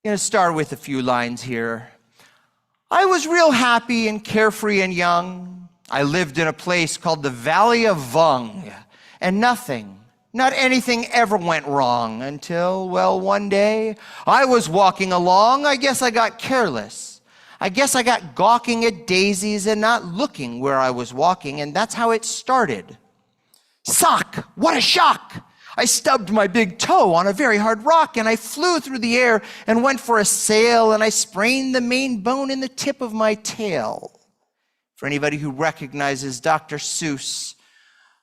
I'm going to start with a few lines here. I was real happy and carefree and young. I lived in a place called the Valley of Vung, and nothing, not anything ever went wrong until, well, one day I was walking along. I guess I got careless. I guess I got gawking at daisies and not looking where I was walking, and that's how it started. Sock! What a shock! I stubbed my big toe on a very hard rock, and I flew through the air and went for a sail, and I sprained the main bone in the tip of my tail. For anybody who recognizes Dr. Seuss,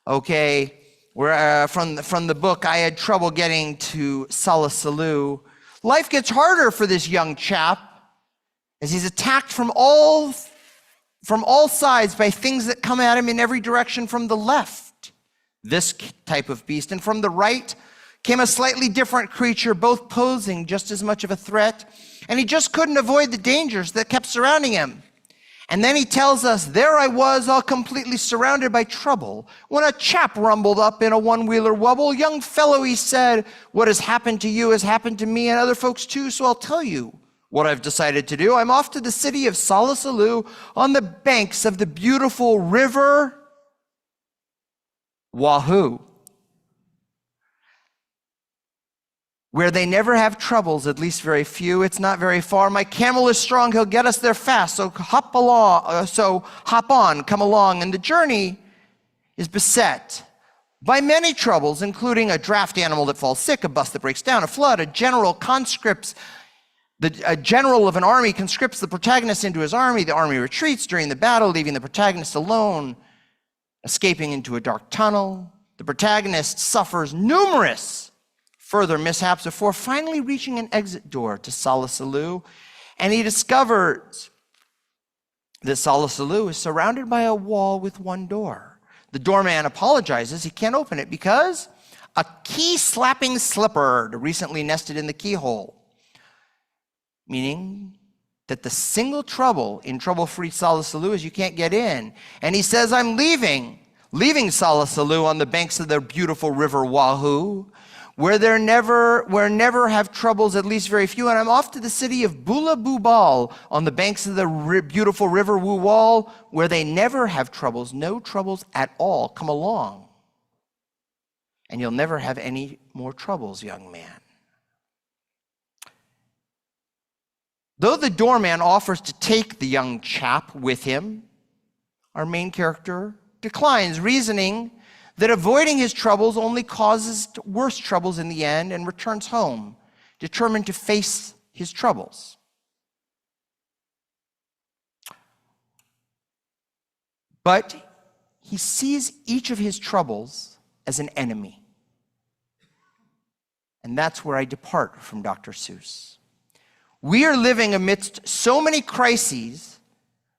okay, from the book, I had trouble getting to Salisaloo. Life gets harder for this young chap as he's attacked from all sides by things that come at him in every direction. From the left, this type of beast, and from the right came a slightly different creature, both posing just as much of a threat, and he just couldn't avoid the dangers that kept surrounding him. And then he tells us, there I was, all completely surrounded by trouble, when a chap rumbled up in a one-wheeler wobble. Young fellow, he said, what has happened to you has happened to me and other folks too, so I'll tell you what I've decided to do. I'm off to the city of Salisaloo on the banks of the beautiful river Wahoo, where they never have troubles, at least very few. It's not very far. My camel is strong. He'll get us there fast. So hop on, come along. And the journey is beset by many troubles, including a draft animal that falls sick, a bus that breaks down, a flood, a general of an army conscripts the protagonist into his army. The army retreats during the battle, leaving the protagonist alone, escaping into a dark tunnel. The protagonist suffers numerous further mishaps before finally reaching an exit door to Salisaloo, and he discovers that Salisaloo is surrounded by a wall with one door. The doorman apologizes. He can't open it because a key-slapping slipper recently nested in the keyhole, meaning that the single trouble in trouble-free Salisaloo is you can't get in. And he says, I'm leaving Salisaloo on the banks of the beautiful river Wahoo, where never have troubles, at least very few, and I'm off to the city of Bula Bubal on the banks of the beautiful river Wuwal, where they never have troubles, no troubles at all. Come along, and you'll never have any more troubles, young man. Though the doorman offers to take the young chap with him, our main character declines, reasoning that avoiding his troubles only causes worse troubles in the end, and returns home, determined to face his troubles. But he sees each of his troubles as an enemy. And that's where I depart from Dr. Seuss. We are living amidst so many crises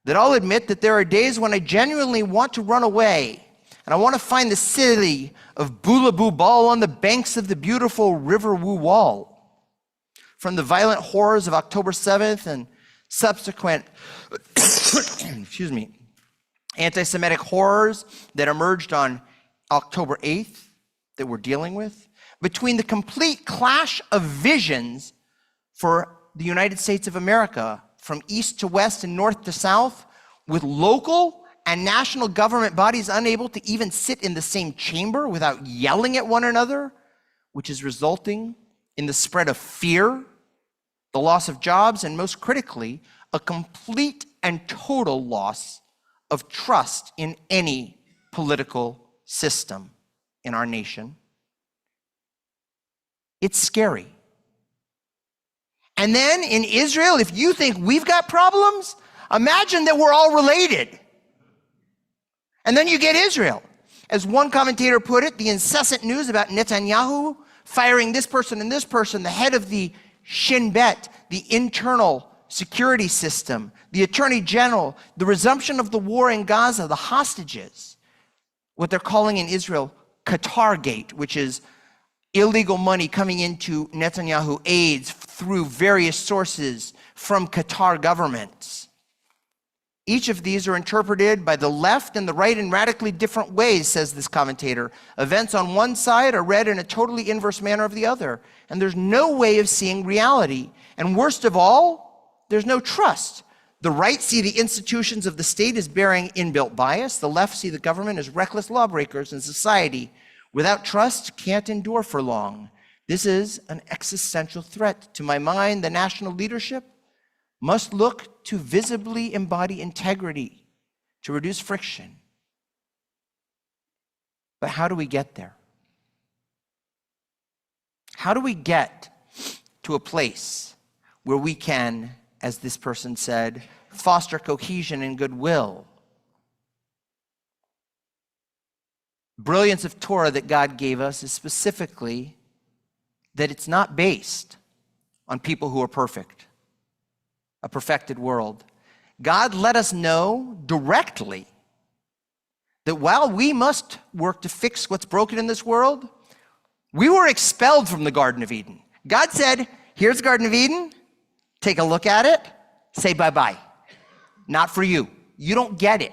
that I'll admit that there are days when I genuinely want to run away, and I want to find the city of Bula Bubal on the banks of the beautiful river Wuwal. From the violent horrors of October 7th and subsequent anti-Semitic horrors that emerged on October 8th that we're dealing with, between the complete clash of visions for the United States of America, from east to west and north to south, with local and national government bodies unable to even sit in the same chamber without yelling at one another, which is resulting in the spread of fear, the loss of jobs, and most critically, a complete and total loss of trust in any political system in our nation. It's scary. And then in Israel, if you think we've got problems, imagine that we're all related. And then you get Israel. As one commentator put it, the incessant news about Netanyahu firing this person and this person, the head of the Shin Bet, the internal security system, the attorney general, the resumption of the war in Gaza, the hostages, what they're calling in Israel Kantor Gate, which is illegal money coming into Netanyahu aides through various sources from Qatar governments. Each of these are interpreted by the left and the right in radically different ways, says this commentator. Events on one side are read in a totally inverse manner of the other, and there's no way of seeing reality. And worst of all, there's no trust. The right see the institutions of the state as bearing inbuilt bias. The left see the government as reckless lawbreakers, and society without trust can't endure for long. This is an existential threat. To my mind, the national leadership must look to visibly embody integrity, to reduce friction. But how do we get there? How do we get to a place where we can, as this person said, foster cohesion and goodwill? Brilliance of Torah that God gave us is specifically that it's not based on people who are perfect, a perfected world. God let us know directly that while we must work to fix what's broken in this world, we were expelled from the Garden of Eden. God said, here's the Garden of Eden, take a look at it, say bye-bye. Not for you. You don't get it.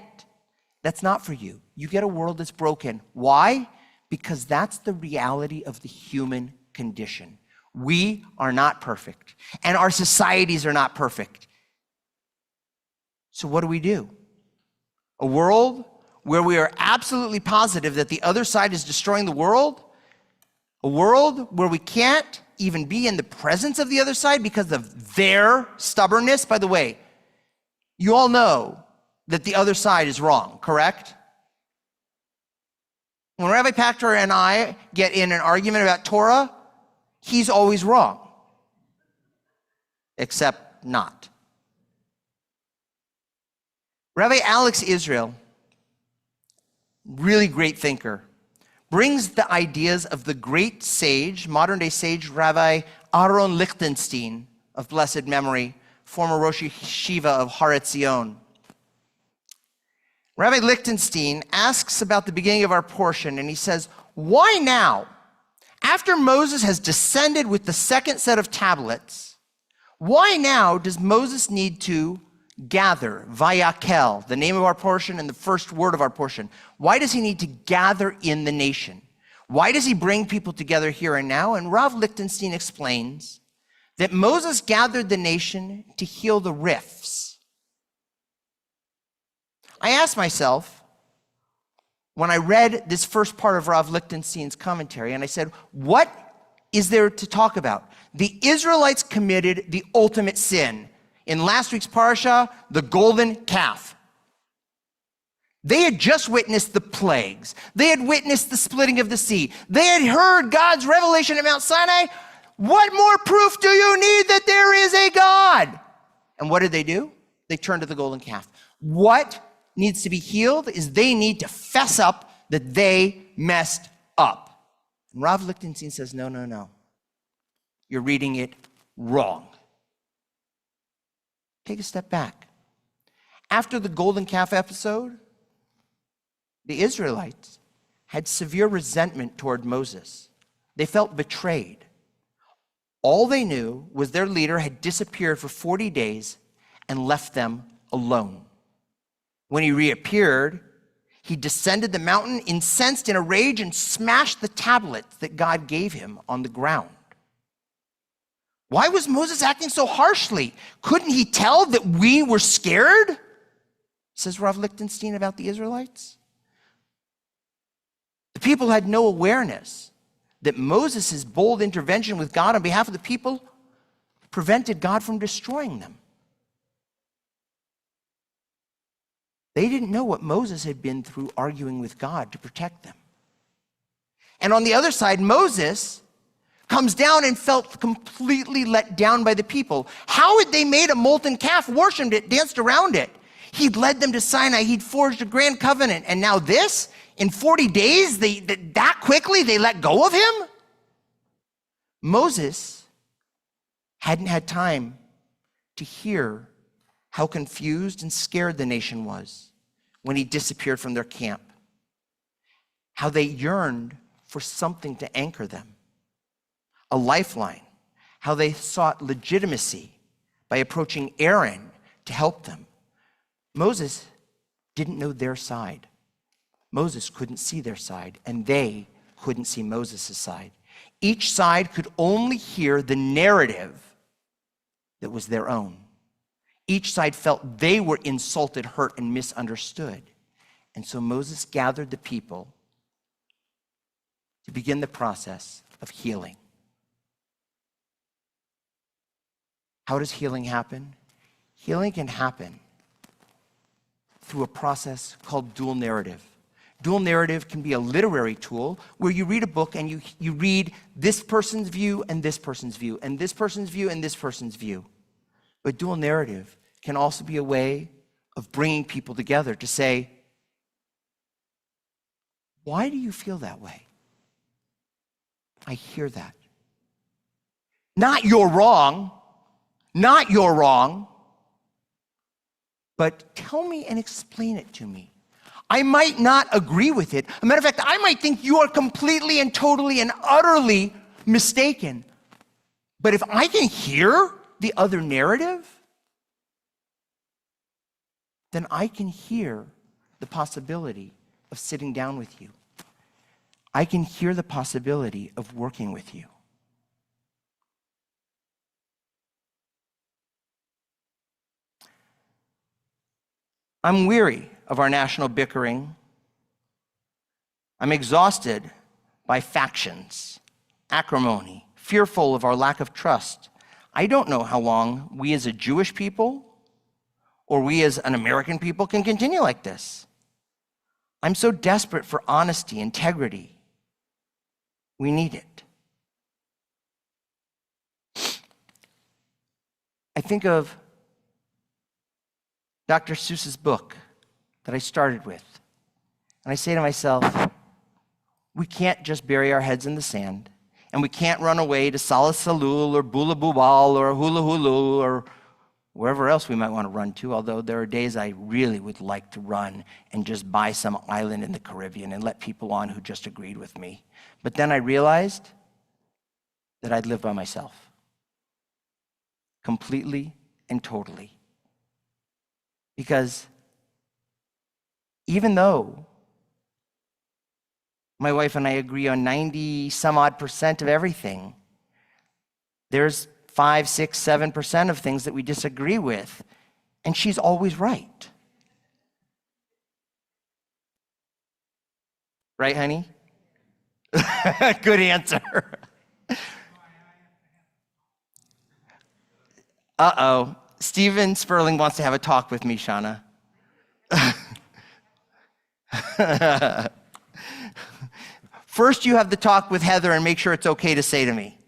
That's not for you. You get a world that's broken. Why? Because that's the reality of the human condition. We are not perfect, and our societies are not perfect. So what do? A world where we are absolutely positive that the other side is destroying the world? A world where we can't even be in the presence of the other side because of their stubbornness? By the way, you all know that the other side is wrong, correct? When Rabbi Kantor and I get in an argument about Torah, he's always wrong, except not. Rabbi Alex Israel, really great thinker, brings the ideas of the great sage, modern-day sage, Rabbi Aaron Lichtenstein, of blessed memory, former Rosh Yeshiva of Har Etzion. Rabbi Lichtenstein asks about the beginning of our portion, and he says, why now, after Moses has descended with the second set of tablets, why now does Moses need to gather, vayakel, the name of our portion and the first word of our portion? Why does he need to gather in the nation? Why does he bring people together here and now? And Rav Lichtenstein explains that Moses gathered the nation to heal the rifts. I asked myself, when I read this first part of Rav Lichtenstein's commentary, and I said, what is there to talk about? The Israelites committed the ultimate sin. In last week's parasha, the golden calf. They had just witnessed the plagues. They had witnessed the splitting of the sea. They had heard God's revelation at Mount Sinai. What more proof do you need that there is a God? And what did they do? They turned to the golden calf. What needs to be healed is they need to fess up that they messed up. And Rav Lichtenstein says, no. You're reading it wrong. Take a step back. After the golden calf episode, the Israelites had severe resentment toward Moses. They felt betrayed. All they knew was their leader had disappeared for 40 days and left them alone. When he reappeared, he descended the mountain, incensed in a rage, and smashed the tablets that God gave him on the ground. Why was Moses acting so harshly? Couldn't he tell that we were scared? Says Rav Lichtenstein about the Israelites. The people had no awareness that Moses' bold intervention with God on behalf of the people prevented God from destroying them. They didn't know what Moses had been through arguing with God to protect them. And on the other side, Moses comes down and felt completely let down by the people. How had they made a molten calf, worshipped it, danced around it? He'd led them to Sinai. He'd forged a grand covenant. And now this, in 40 days, that quickly they let go of him? Moses hadn't had time to hear how confused and scared the nation was when he disappeared from their camp. How they yearned for something to anchor them. A lifeline, how they sought legitimacy by approaching Aaron to help them. Moses didn't know their side. Moses couldn't see their side, and they couldn't see Moses' side. Each side could only hear the narrative that was their own. Each side felt they were insulted, hurt, and misunderstood. And so Moses gathered the people to begin the process of healing. How does healing happen? Healing can happen through a process called dual narrative. Dual narrative can be a literary tool where you read a book and you read this person's view and this person's view and this person's view and this person's view. But dual narrative can also be a way of bringing people together to say, why do you feel that way? I hear that. Not you're wrong, not you're wrong, but tell me and explain it to me. I might not agree with it. As a matter of fact, I might think you are completely and totally and utterly mistaken. But if I can hear the other narrative, then I can hear the possibility of sitting down with you. I can hear the possibility of working with you. I'm weary of our national bickering. I'm exhausted by factions, acrimony, fearful of our lack of trust. I don't know how long we as a Jewish people or we as an American people can continue like this. I'm so desperate for honesty, integrity. We need it. I think of Dr. Seuss's book that I started with. And I say to myself, we can't just bury our heads in the sand, and we can't run away to Salah Salul or Bula Bubal or Hula Hulu or wherever else we might want to run to, although there are days I really would like to run and just buy some island in the Caribbean and let people on who just agreed with me. But then I realized that I'd live by myself, completely and totally. Because even though my wife and I agree on 90-some-odd% of everything, there's 5, 6, 7% of things that we disagree with, and she's always right. Right, honey? Good answer. Uh-oh. Stephen Sperling wants to have a talk with me, Shauna. First, you have the talk with Heather and make sure it's okay to say to me.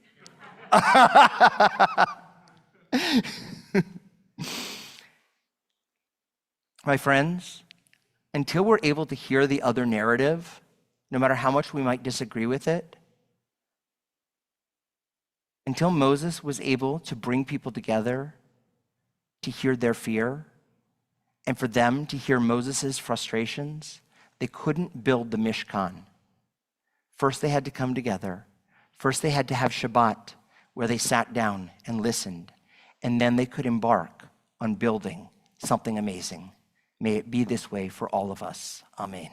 My friends, until we're able to hear the other narrative, no matter how much we might disagree with it, until Moses was able to bring people together to hear their fear, and for them to hear Moses' frustrations, they couldn't build the Mishkan. First, they had to come together. First, they had to have Shabbat, where they sat down and listened, and then they could embark on building something amazing. May it be this way for all of us. Amen.